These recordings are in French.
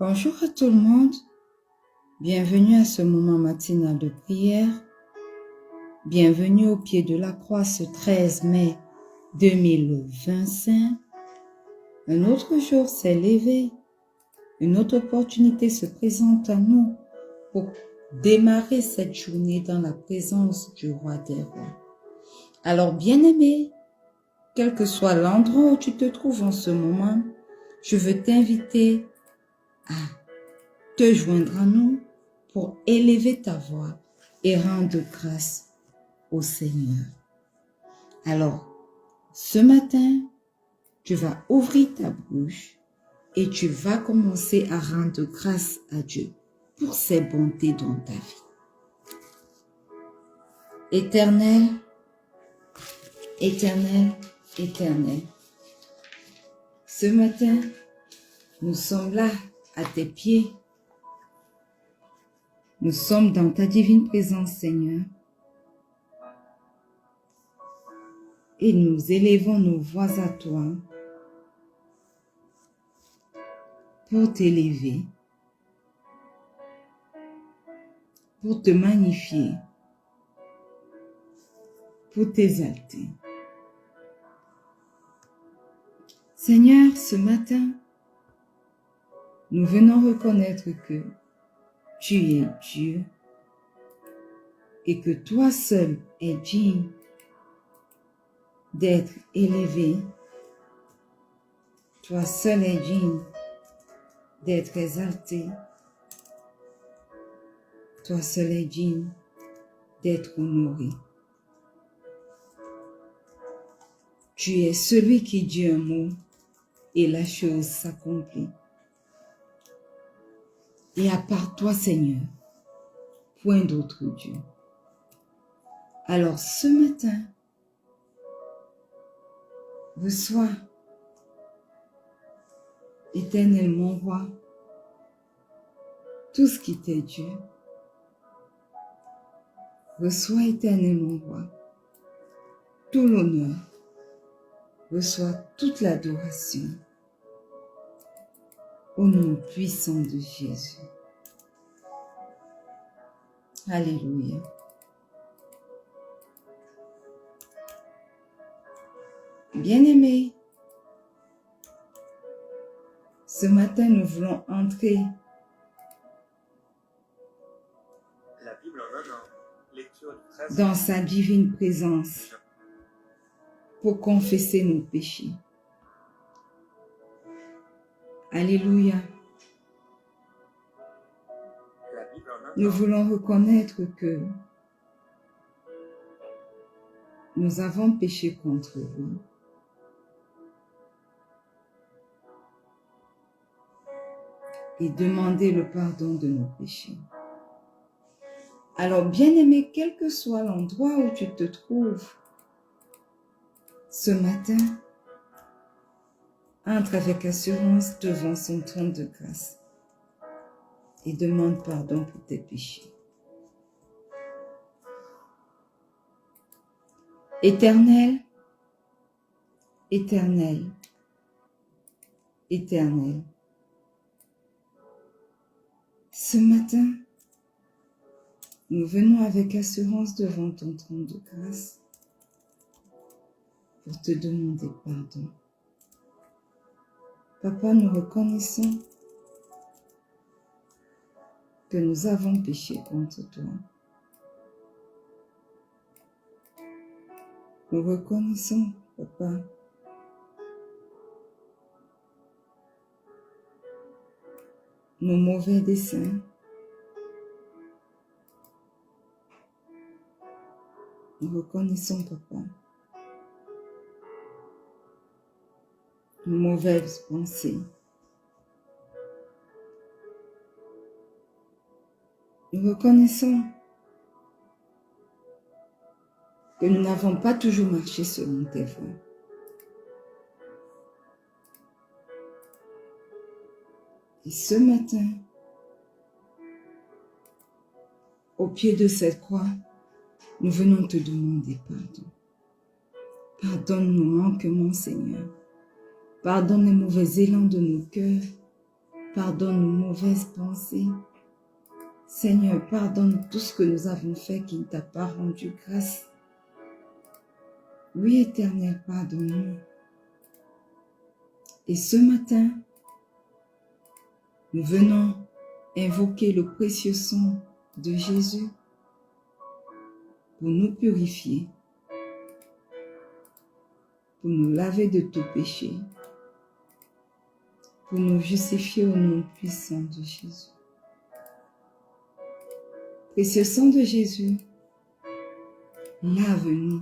Bonjour à tout le monde, bienvenue à ce moment matinal de prière, bienvenue au pied de la croix ce 13 mai 2025. Un autre jour s'est levé, une autre opportunité se présente à nous pour démarrer cette journée dans la présence du roi des rois. Alors bien-aimé, quel que soit l'endroit où tu te trouves en ce moment, je veux t'inviter à te joindre à nous pour élever ta voix et rendre grâce au Seigneur. Alors, ce matin, tu vas ouvrir ta bouche et tu vas commencer à rendre grâce à Dieu pour ses bontés dans ta vie. Éternel, éternel, éternel, ce matin, nous sommes là à tes pieds. Nous sommes dans ta divine présence, Seigneur. Et nous élevons nos voix à toi pour t'élever, pour te magnifier, pour t'exalter. Seigneur, ce matin, nous venons reconnaître que tu es Dieu et que toi seul es digne d'être élevé. Toi seul es digne d'être exalté. Toi seul es digne d'être honoré. Tu es celui qui dit un mot et la chose s'accomplit. Et à part toi, Seigneur, point d'autre Dieu. Alors ce matin, reçois, Éternel mon roi, tout ce qui t'est dû. Reçois, Éternel mon roi, tout l'honneur. Reçois toute l'adoration. Au nom puissant de Jésus. Alléluia. Bien-aimés, ce matin nous voulons entrer La Bible en un an. Lecture du 13 dans sa divine présence pour confesser nos péchés. Alléluia. La Bible en un Nous an. voulons reconnaître que nous avons péché contre lui. Et demander le pardon de nos péchés. Alors, bien-aimé, quel que soit l'endroit où tu te trouves, ce matin, entre avec assurance devant son trône de grâce et demande pardon pour tes péchés. Éternel, éternel, éternel, ce matin, nous venons avec assurance devant ton trône de grâce pour te demander pardon. Papa, nous reconnaissons que nous avons péché contre toi. Nous reconnaissons, Papa, nos mauvais desseins. Nous reconnaissons, Papa, nos mauvaises pensées. Nous reconnaissons que nous n'avons pas toujours marché selon tes voies. Et ce matin, au pied de cette croix, nous venons te demander pardon. Pardonne nos manquements, Seigneur. Pardonne les mauvais élans de nos cœurs. Pardonne nos mauvaises pensées. Seigneur, pardonne tout ce que nous avons fait qui ne t'a pas rendu grâce. Oui, Éternel, pardonne-nous. Et ce matin, nous venons invoquer le précieux sang de Jésus pour nous purifier, pour nous laver de tout péché, pour nous justifier au nom puissant de Jésus. Précieux sang de Jésus, lave-nous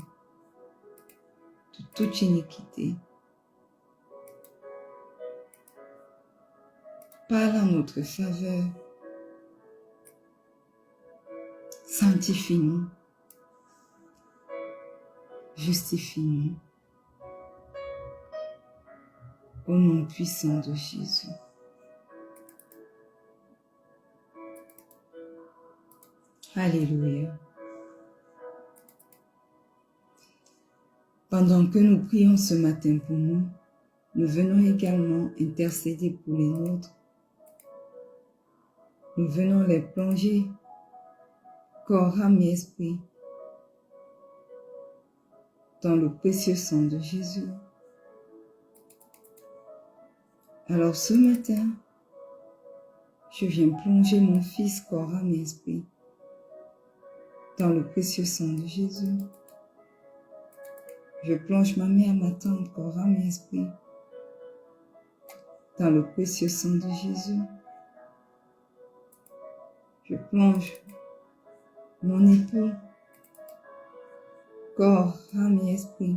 de toute iniquité. Parle en notre faveur. Sanctifie-nous. Justifie-nous. Au nom puissant de Jésus. Alléluia. Pendant que nous prions ce matin pour nous, nous venons également intercéder pour les nôtres. Nous venons les plonger, corps, âme et esprit, dans le précieux sang de Jésus. Alors ce matin, je viens plonger mon fils, corps, âme et esprit, dans le précieux sang de Jésus. Je plonge ma mère, ma tante, corps, âme et esprit, dans le précieux sang de Jésus. Je plonge mon époux, corps, âme et esprit,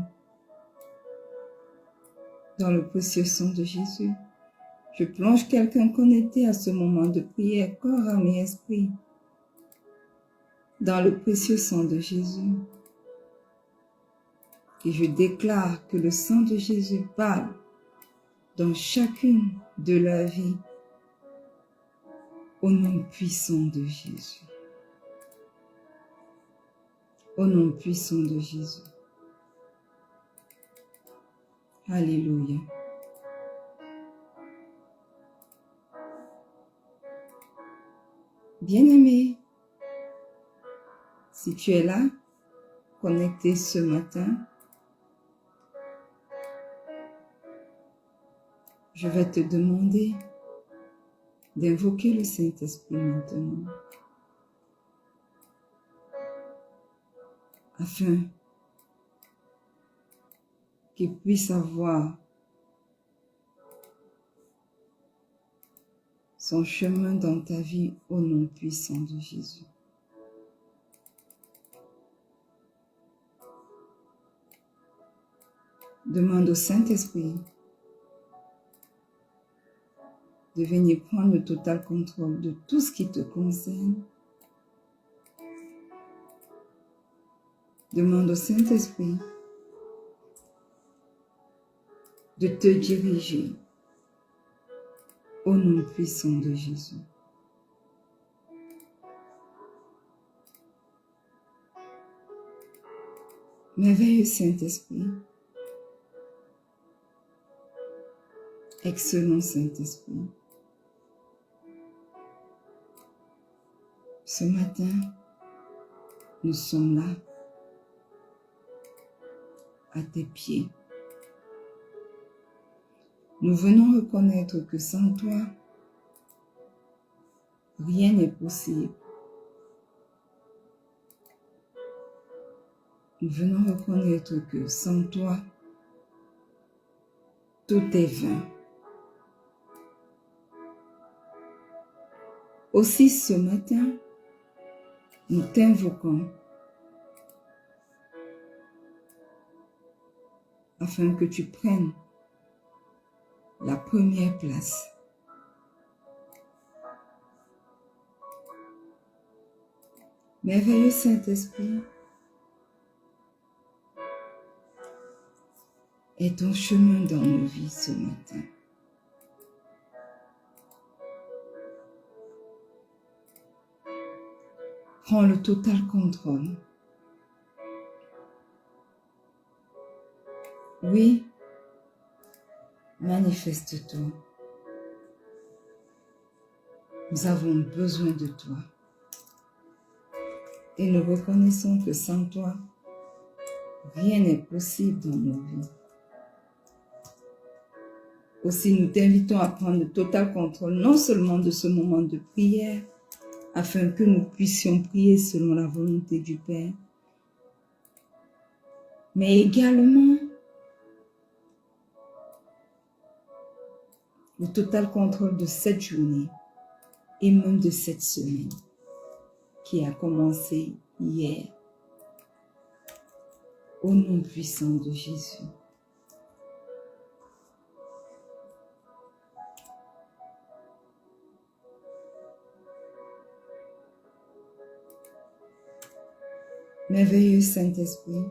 dans le précieux sang de Jésus. Je plonge quelqu'un connecté à ce moment de prière, corps, âme et esprit, dans le précieux sang de Jésus. Et je déclare que le sang de Jésus parle dans chacune de leurs vies, au nom puissant de Jésus. Au nom puissant de Jésus. Alléluia. Bien-aimé, si tu es là, connecté ce matin, je vais te demander d'invoquer le Saint-Esprit maintenant, afin qu'il puisse avoir son chemin dans ta vie au nom puissant de Jésus. Demande au Saint-Esprit de venir prendre le total contrôle de tout ce qui te concerne. Demande au Saint-Esprit de te diriger au nom puissant de Jésus. Merveilleux Saint-Esprit, excellent Saint-Esprit, ce matin, nous sommes là, à tes pieds. Nous venons reconnaître que sans toi, rien n'est possible. Nous venons reconnaître que sans toi, tout est vain. Aussi ce matin, nous t'invoquons afin que tu prennes la première place. Merveilleux Saint-Esprit, est ton chemin dans nos vies ce matin. Prends le total contrôle. Oui, manifeste-toi. Nous avons besoin de toi. Et nous reconnaissons que sans toi, rien n'est possible dans nos vies. Aussi, nous t'invitons à prendre le total contrôle, non seulement de ce moment de prière, afin que nous puissions prier selon la volonté du Père, mais également le total contrôle de cette journée et même de cette semaine qui a commencé hier. Au nom puissant de Jésus. Merveilleux Saint-Esprit,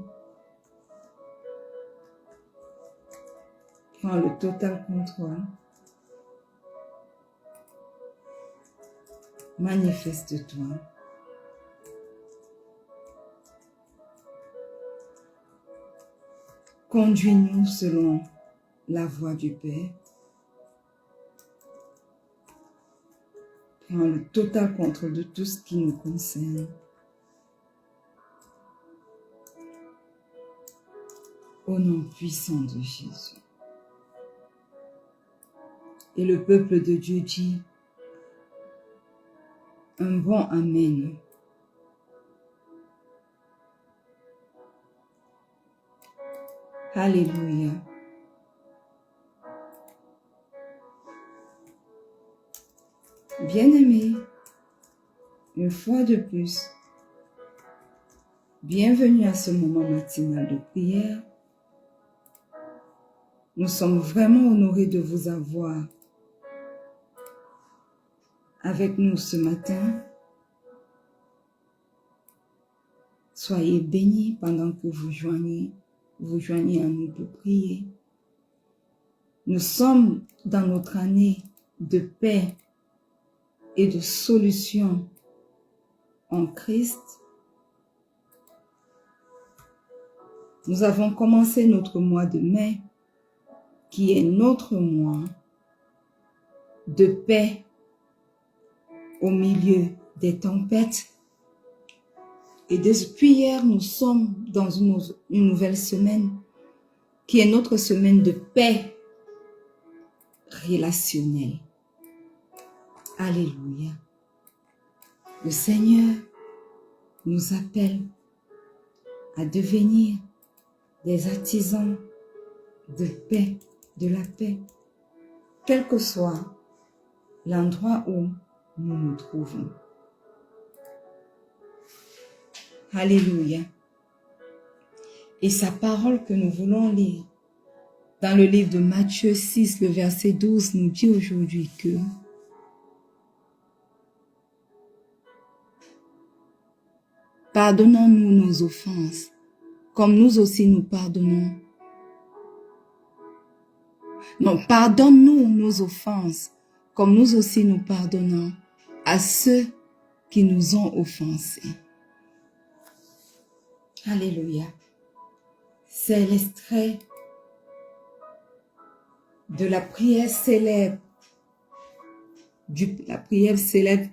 prends le total contrôle. Manifeste-toi. Conduis-nous selon la voie du Père. Prends le total contrôle de tout ce qui nous concerne. Au nom puissant de Jésus. Et le peuple de Dieu dit un bon Amen. Alléluia. Bien-aimés, une fois de plus, bienvenue à ce moment matinal de prière. Nous sommes vraiment honorés de vous avoir avec nous ce matin. Soyez bénis pendant que vous joignez à nous pour prier. Nous sommes dans notre année de paix et de solution en Christ. Nous avons commencé notre mois de mai, qui est notre mois de paix au milieu des tempêtes. Et depuis hier, nous sommes dans une nouvelle semaine qui est notre semaine de paix relationnelle. Alléluia. Le Seigneur nous appelle à devenir des artisans de paix, de la paix, quel que soit l'endroit où nous nous trouvons. Alléluia. Et sa parole que nous voulons lire dans le livre de Matthieu 6, le verset 12, nous dit aujourd'hui que pardonnons-nous nos offenses, comme nous aussi nous pardonnons. Non, pardonne-nous nos offenses, comme nous aussi nous pardonnons à ceux qui nous ont offensés. Alléluia. C'est l'extrait de la prière célèbre,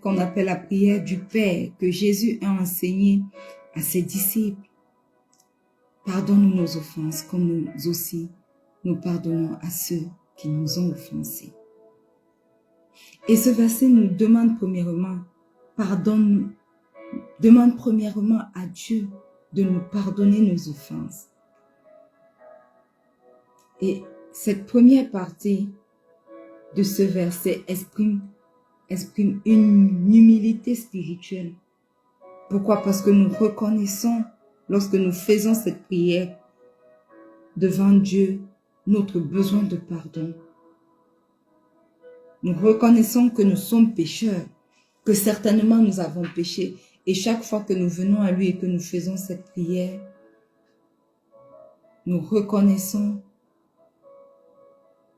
qu'on appelle la prière du Père, que Jésus a enseignée à ses disciples. Pardonne-nous nos offenses, comme nous aussi nous pardonnons à ceux qui nous ont offensés. Et ce verset nous demande premièrement, demande premièrement à Dieu de nous pardonner nos offenses. Et cette première partie de ce verset exprime une humilité spirituelle. Pourquoi? Parce que nous reconnaissons, lorsque nous faisons cette prière devant Dieu, notre besoin de pardon. Nous reconnaissons que nous sommes pécheurs, que certainement nous avons péché. Et chaque fois que nous venons à lui et que nous faisons cette prière, nous reconnaissons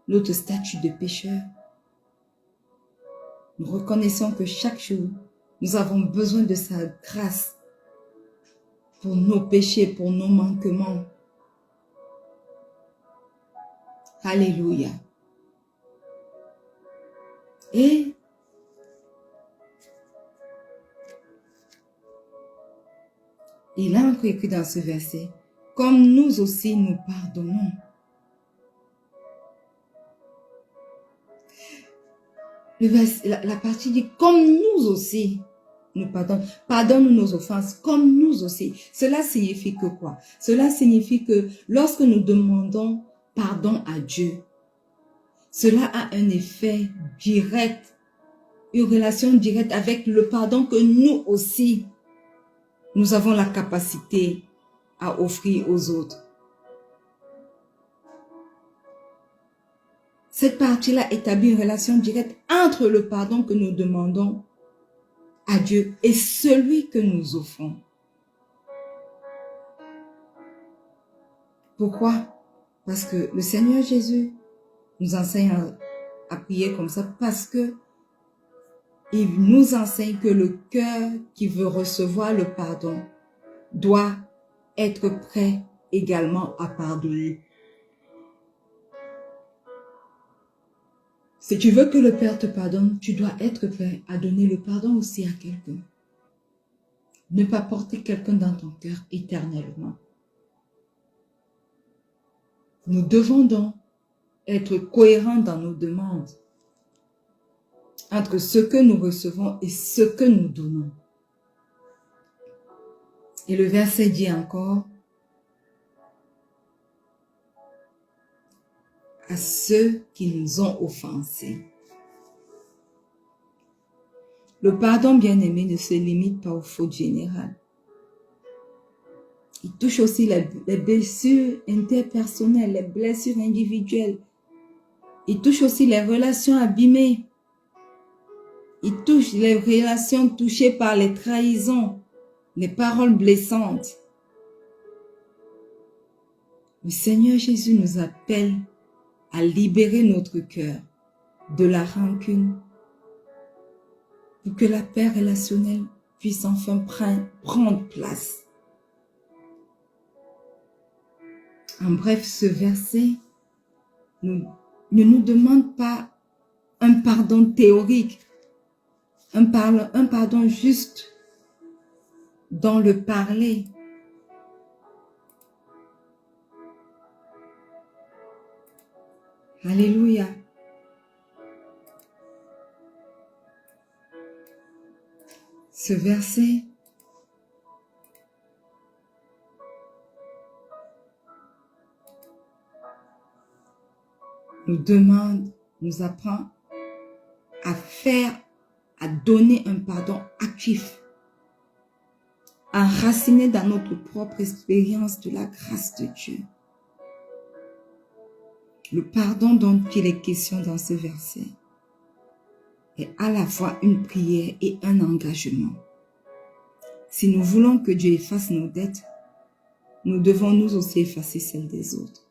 notre statut de pécheur. Nous reconnaissons que chaque jour, nous avons besoin de sa grâce pour nos péchés, pour nos manquements. Alléluia. Et il a encore écrit dans ce verset, comme nous aussi nous pardonnons. La partie dit, comme nous aussi nous pardonnons. Pardonne-nous nos offenses, comme nous aussi. Cela signifie que quoi? Cela signifie que lorsque nous demandons pardon à Dieu, cela a un effet direct, une relation directe avec le pardon que nous aussi, nous avons la capacité à offrir aux autres. Cette partie-là établit une relation directe entre le pardon que nous demandons à Dieu et celui que nous offrons. Pourquoi? Parce que le Seigneur Jésus nous enseigne à prier comme ça, parce que il nous enseigne que le cœur qui veut recevoir le pardon doit être prêt également à pardonner. Si tu veux que le Père te pardonne, tu dois être prêt à donner le pardon aussi à quelqu'un. Ne pas porter quelqu'un dans ton cœur éternellement. Nous devons donc être cohérents dans nos demandes entre ce que nous recevons et ce que nous donnons. Et le verset dit encore, à ceux qui nous ont offensés. Le pardon, bien-aimé, ne se limite pas aux fautes générales. Il touche aussi les blessures interpersonnelles, les blessures individuelles. Il touche aussi les relations abîmées. Il touche les relations touchées par les trahisons, les paroles blessantes. Le Seigneur Jésus nous appelle à libérer notre cœur de la rancune pour que la paix relationnelle puisse enfin prendre place. En bref, ce verset ne nous demande pas un pardon théorique, un pardon juste dans le parler. Alléluia. Ce verset nous apprend à donner un pardon actif, enraciné dans notre propre expérience de la grâce de Dieu. Le pardon dont il est question dans ce verset est à la fois une prière et un engagement. Si nous voulons que Dieu efface nos dettes, nous devons nous aussi effacer celles des autres.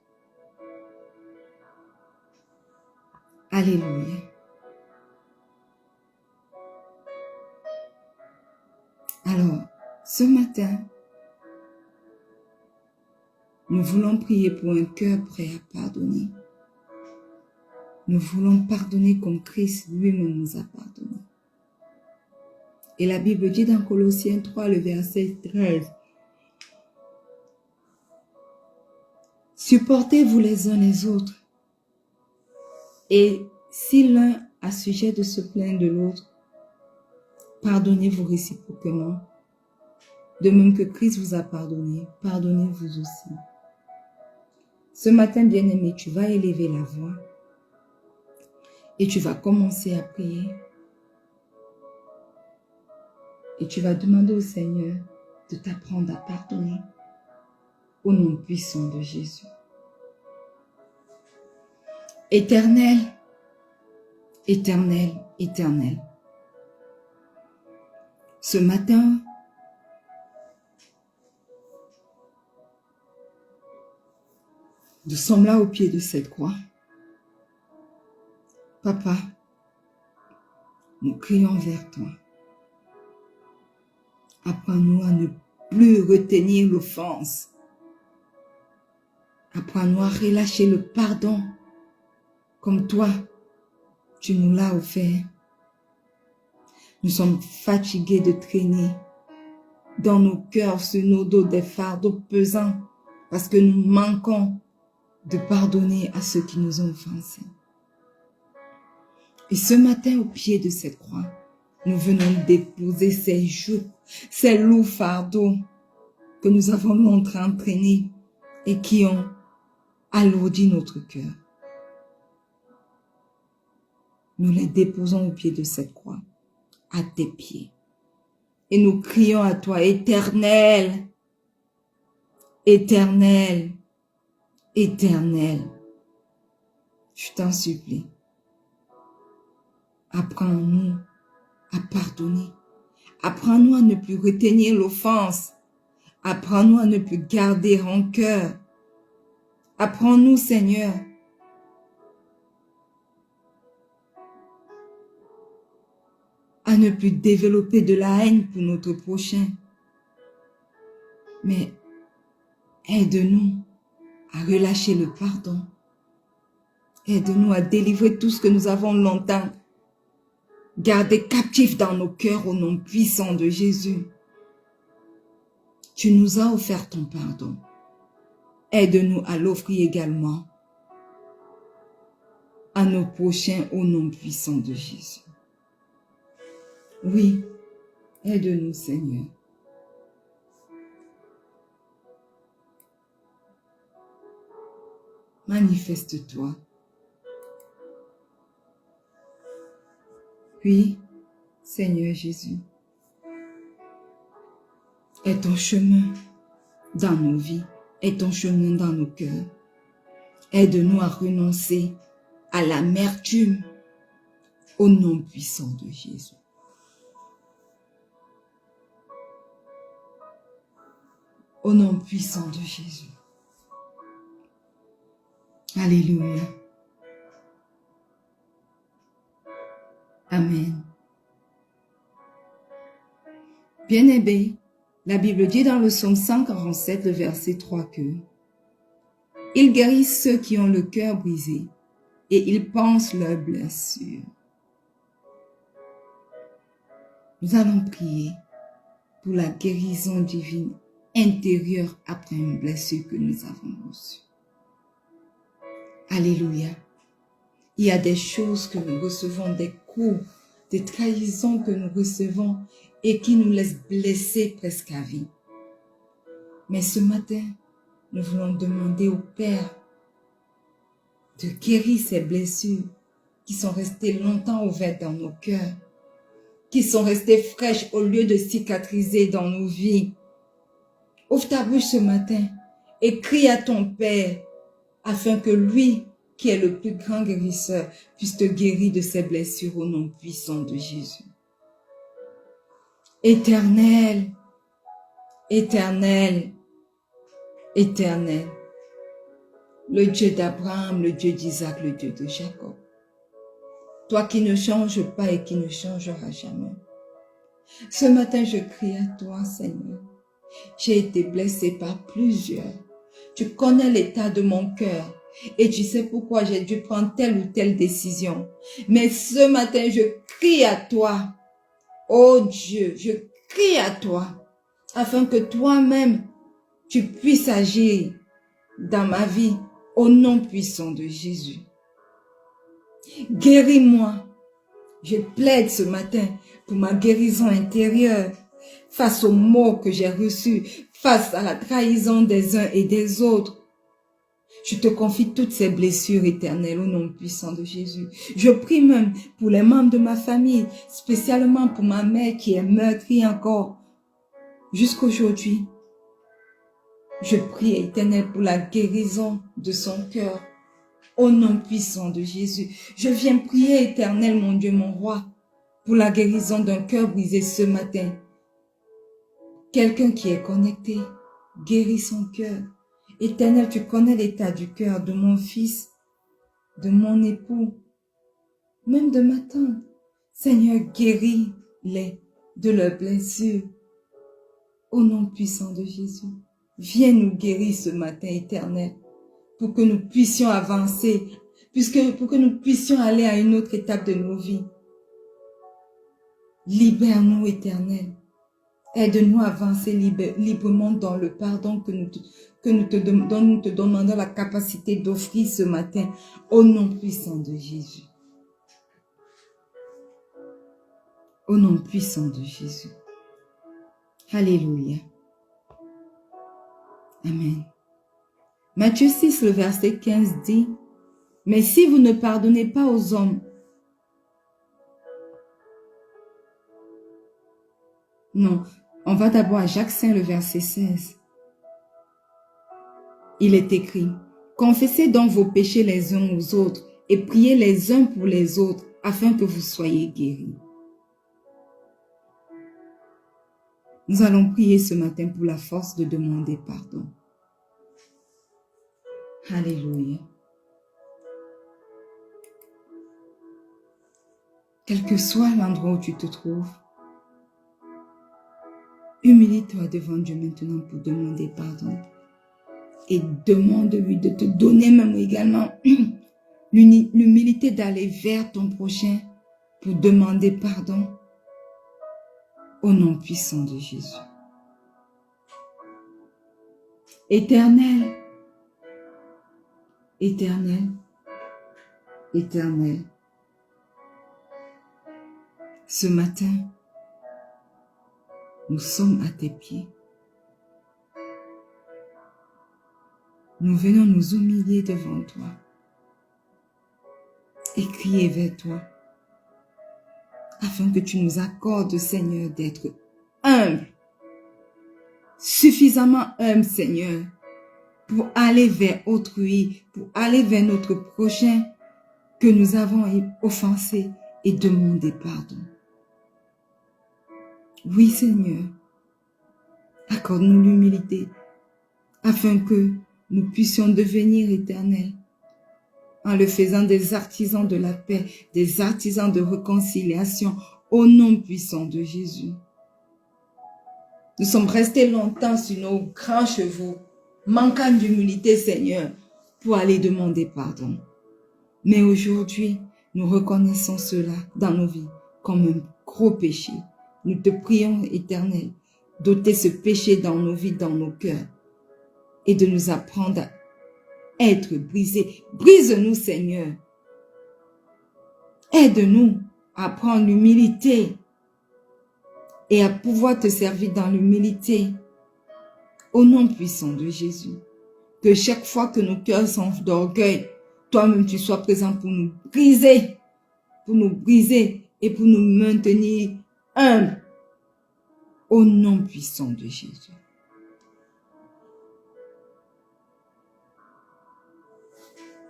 Alléluia. Alors, ce matin, nous voulons prier pour un cœur prêt à pardonner. Nous voulons pardonner comme Christ lui-même nous a pardonné. Et la Bible dit dans Colossiens 3, le verset 13, « Supportez-vous les uns les autres, et si l'un a sujet de se plaindre de l'autre, pardonnez-vous réciproquement. De même que Christ vous a pardonné, pardonnez-vous aussi. » Ce matin, bien-aimé, tu vas élever la voix et tu vas commencer à prier. Et tu vas demander au Seigneur de t'apprendre à pardonner au nom puissant de Jésus. Éternel, éternel, éternel. Ce matin, nous sommes là au pied de cette croix. Papa, nous crions vers toi. Apprends-nous à ne plus retenir l'offense. Apprends-nous à relâcher le pardon comme toi, tu nous l'as offert. Nous sommes fatigués de traîner dans nos cœurs, sur nos dos, des fardeaux pesants parce que nous manquons de pardonner à ceux qui nous ont offensés. Et ce matin, au pied de cette croix, nous venons déposer ces joues, ces lourds fardeaux que nous avons longtemps entraînés et qui ont alourdi notre cœur. Nous les déposons au pied de cette croix, à tes pieds. Et nous crions à toi, Éternel, Éternel, Éternel. Je t'en supplie. Apprends-nous à pardonner. Apprends-nous à ne plus retenir l'offense. Apprends-nous à ne plus garder rancœur. Apprends-nous, Seigneur, à ne plus développer de la haine pour notre prochain. Mais aide-nous à relâcher le pardon. Aide-nous à délivrer tout ce que nous avons longtemps gardé captif dans nos cœurs au nom puissant de Jésus. Tu nous as offert ton pardon. Aide-nous à l'offrir également à nos prochains au nom puissant de Jésus. Oui, aide-nous, Seigneur. Manifeste-toi. Oui, Seigneur Jésus, est ton chemin dans nos vies, est ton chemin dans nos cœurs. Aide-nous à renoncer à l'amertume au nom puissant de Jésus. Au nom puissant de Jésus. Alléluia. Amen. Bien-aimés, la Bible dit dans le psaume 147, le verset 3 que « Il guérit ceux qui ont le cœur brisé et il pense leurs blessures. » Nous allons prier pour la guérison divine intérieure après une blessure que nous avons reçue. Alléluia. Il y a des choses que nous recevons, des coups, des trahisons que nous recevons et qui nous laissent blessés presque à vie. Mais ce matin, nous voulons demander au Père de guérir ces blessures qui sont restées longtemps ouvertes dans nos cœurs, qui sont restées fraîches au lieu de cicatriser dans nos vies. Ouvre ta bouche ce matin et crie à ton Père afin que lui, qui est le plus grand guérisseur, puisse te guérir de ces blessures au nom puissant de Jésus. Éternel, Éternel, Éternel, le Dieu d'Abraham, le Dieu d'Isaac, le Dieu de Jacob. Toi qui ne changes pas et qui ne changeras jamais. Ce matin, je crie à toi, Seigneur. J'ai été blessée par plusieurs. Tu connais l'état de mon cœur et tu sais pourquoi j'ai dû prendre telle ou telle décision. Mais ce matin, je crie à toi. Oh Dieu, je crie à toi afin que toi-même, tu puisses agir dans ma vie au nom puissant de Jésus. Guéris-moi. Je plaide ce matin pour ma guérison intérieure face aux maux que j'ai reçus, face à la trahison des uns et des autres. Je te confie toutes ces blessures éternelles au nom puissant de Jésus. Je prie même pour les membres de ma famille, spécialement pour ma mère qui est meurtrie encore jusqu'aujourd'hui. Je prie, Éternel, pour la guérison de son cœur, au nom puissant de Jésus. Je viens prier, Éternel, mon Dieu, mon roi, pour la guérison d'un cœur brisé ce matin. Quelqu'un qui est connecté, guéris son cœur. Éternel, tu connais l'état du cœur de mon fils, de mon époux. même de ma tante. Seigneur, guéris-les de leurs blessures. Au nom puissant de Jésus, viens nous guérir ce matin, Éternel, pour que nous puissions avancer, pour que nous puissions aller à une autre étape de nos vies. Libère-nous, Éternel. Aide-nous à avancer librement dans le pardon dont nous te demandons la capacité d'offrir ce matin, au nom puissant de Jésus. Au nom puissant de Jésus. Alléluia. Amen. Matthieu 6, le verset 15 dit, « Mais si vous ne pardonnez pas aux hommes, » non, on va d'abord à Jacques 5, le verset 16. Il est écrit, « Confessez donc vos péchés les uns aux autres et priez les uns pour les autres afin que vous soyez guéris. » Nous allons prier ce matin pour la force de demander pardon. Alléluia. Quel que soit l'endroit où tu te trouves, humilie-toi devant Dieu maintenant pour demander pardon. Et demande-lui de te donner même également l'humilité d'aller vers ton prochain pour demander pardon. Au nom puissant de Jésus. Éternel, Éternel, Éternel, ce matin, nous sommes à tes pieds. Nous venons nous humilier devant toi et crier vers toi, afin que tu nous accordes, Seigneur, d'être humbles, suffisamment humbles, Seigneur, pour aller vers autrui, pour aller vers notre prochain que nous avons offensé et demander pardon. Oui, Seigneur, accorde-nous l'humilité, afin que nous puissions devenir éternels, en le faisant des artisans de la paix, des artisans de réconciliation, au nom puissant de Jésus. Nous sommes restés longtemps sur nos grands chevaux, manquant d'humilité, Seigneur, pour aller demander pardon. Mais aujourd'hui, nous reconnaissons cela dans nos vies comme un gros péché. Nous te prions, Éternel, d'ôter ce péché dans nos vies, dans nos cœurs, et de nous apprendre à être brisés. Brise-nous, Seigneur. Aide-nous à prendre l'humilité et à pouvoir te servir dans l'humilité. Au nom puissant de Jésus. Que chaque fois que nos cœurs sont d'orgueil, toi-même tu sois présent pour nous briser et pour nous maintenir humbles. Au nom puissant de Jésus.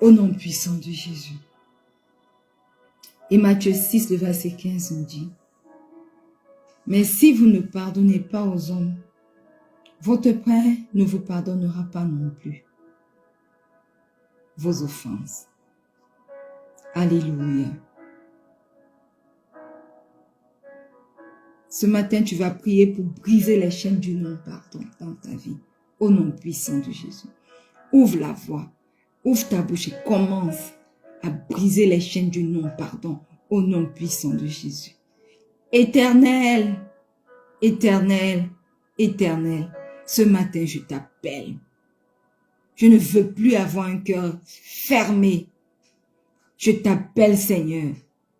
Au nom puissant de Jésus. Et Matthieu 6, le verset 15 nous dit, « Mais si vous ne pardonnez pas aux hommes, votre Père ne vous pardonnera pas non plus vos offenses. » Alléluia. Ce matin, tu vas prier pour briser les chaînes du non-pardon dans ta vie. Au nom puissant de Jésus. Ouvre la voie. Ouvre ta bouche et commence à briser les chaînes du non-pardon au nom puissant de Jésus. Éternel, Éternel, Éternel, ce matin je t'appelle. Je ne veux plus avoir un cœur fermé. Je t'appelle, Seigneur.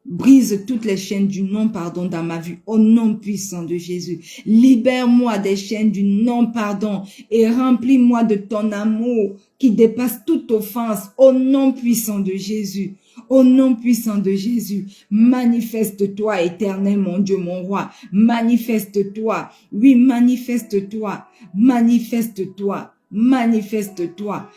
Brise toutes les chaînes du non-pardon dans ma vie au nom puissant de Jésus. Libère-moi des chaînes du non-pardon et remplis-moi de ton amour qui dépasse toute offense au nom puissant de Jésus. Au nom puissant de Jésus, manifeste-toi, Éternel, mon Dieu, mon roi. Manifeste-toi. Oui, manifeste-toi. Manifeste-toi. Manifeste-toi.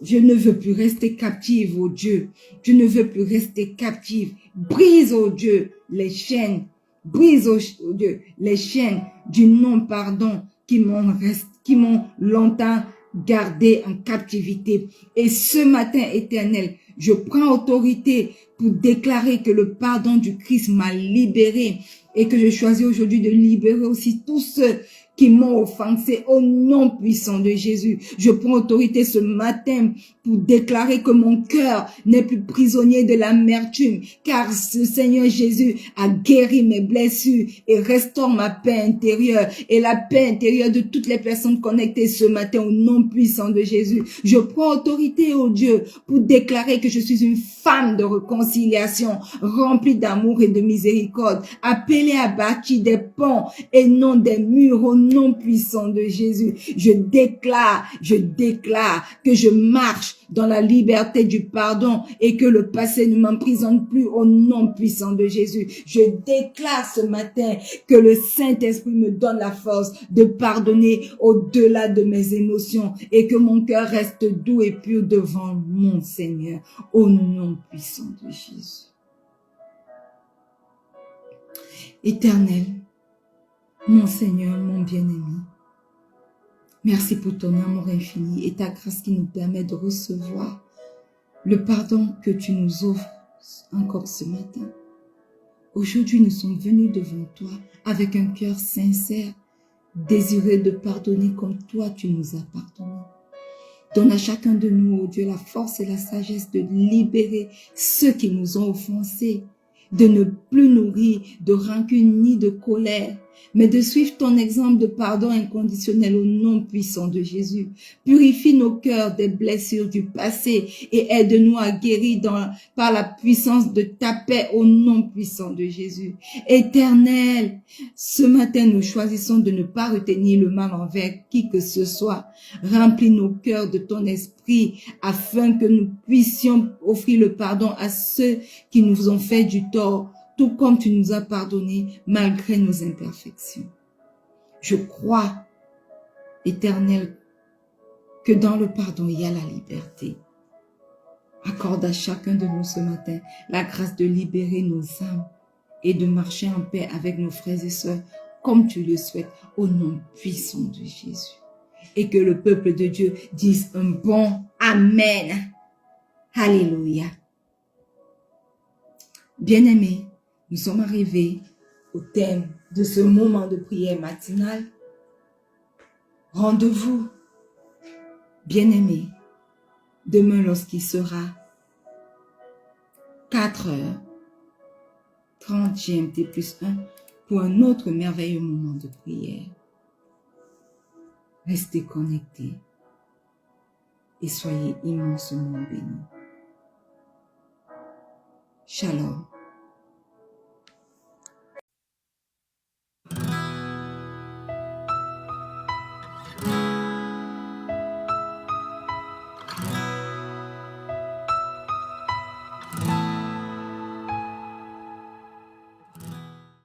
Je ne veux plus rester captive, oh Dieu. Je ne veux plus rester captive. Brise, oh Dieu, les chaînes. Brise, oh Dieu, les chaînes du non-pardon qui m'ont longtemps gardé en captivité. Et ce matin, Éternel, Je prends autorité pour déclarer que le pardon du Christ m'a libéré et que je choisis aujourd'hui de libérer aussi tous ceux qui m'ont offensé au nom puissant de Jésus. Je prends autorité ce matin pour déclarer que mon cœur n'est plus prisonnier de l'amertume, car ce Seigneur Jésus a guéri mes blessures et restaure ma paix intérieure et la paix intérieure de toutes les personnes connectées ce matin au nom puissant de Jésus. Je prends autorité, oh Dieu, pour déclarer que je suis une femme de réconciliation, remplie d'amour et de miséricorde, appelée à bâtir des ponts et non des murs au nom puissant de Jésus. Je déclare que je marche dans la liberté du pardon et que le passé ne m'emprisonne plus au nom puissant de Jésus. Je déclare ce matin que le Saint-Esprit me donne la force de pardonner au-delà de mes émotions et que mon cœur reste doux et pur devant mon Seigneur au nom puissant de Jésus. Éternel, mon Seigneur, mon bien-aimé, merci pour ton amour infini et ta grâce qui nous permet de recevoir le pardon que tu nous offres encore ce matin. Aujourd'hui, nous sommes venus devant toi avec un cœur sincère, désireux de pardonner comme toi tu nous as pardonné. Donne à chacun de nous, oh Dieu, la force et la sagesse de libérer ceux qui nous ont offensés, de ne plus nourrir de rancune ni de colère, mais de suivre ton exemple de pardon inconditionnel au nom puissant de Jésus. Purifie nos cœurs des blessures du passé et aide-nous à guérir par la puissance de ta paix au nom puissant de Jésus. Éternel, ce matin nous choisissons de ne pas retenir le mal envers qui que ce soit. Remplis nos cœurs de ton esprit afin que nous puissions offrir le pardon à ceux qui nous ont fait du tort, tout comme tu nous as pardonné malgré nos imperfections. Je crois, Éternel, que dans le pardon, il y a la liberté. Accorde à chacun de nous ce matin la grâce de libérer nos âmes et de marcher en paix avec nos frères et sœurs comme tu le souhaites au nom puissant de Jésus. Et que le peuple de Dieu dise un bon Amen. Alléluia. Bien-aimés, nous sommes arrivés au thème de ce moment de prière matinale. Rendez-vous, bien-aimés, demain lorsqu'il sera 4h30 GMT plus 1 pour un autre merveilleux moment de prière. Restez connectés et soyez immensement bénis. Shalom.